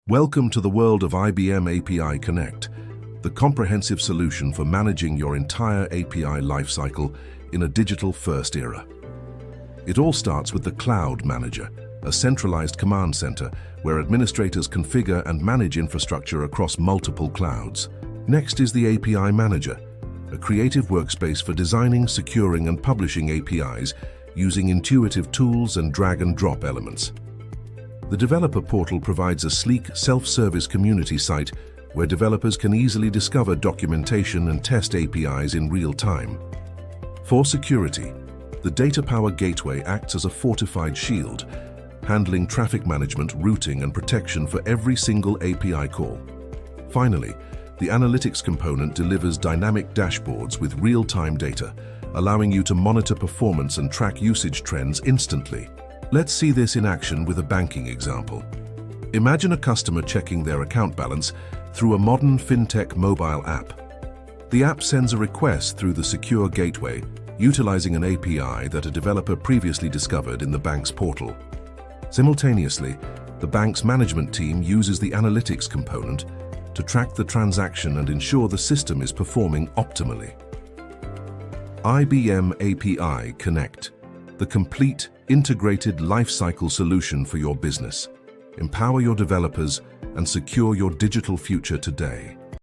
Welcome to the world of IBM API Connect, the comprehensive solution for managing your entire API lifecycle in a digital-first era. It all starts with the Cloud Manager, a centralized command center where administrators configure and manage infrastructure across multiple clouds. Next is the API Manager, a creative workspace for designing, securing, and publishing APIs using intuitive tools and drag-and-drop elements. The Developer Portal provides a sleek, self-service community site where developers can easily discover documentation and test APIs in real time. For security, the DataPower Gateway acts as a fortified shield, handling traffic management, routing, and protection for every single API call. Finally, the Analytics component delivers dynamic dashboards with real-time data, allowing you to monitor performance and track usage trends instantly. Let's see this in action with a banking example. Imagine a customer checking their account balance through a modern fintech mobile app. The app sends a request through the secure gateway, utilizing an API that a developer previously discovered in the bank's portal. Simultaneously, the bank's management team uses the Analytics component to track the transaction and ensure the system is performing optimally. IBM API Connect, the complete, integrated lifecycle solution for your business. Empower your developers and secure your digital future today.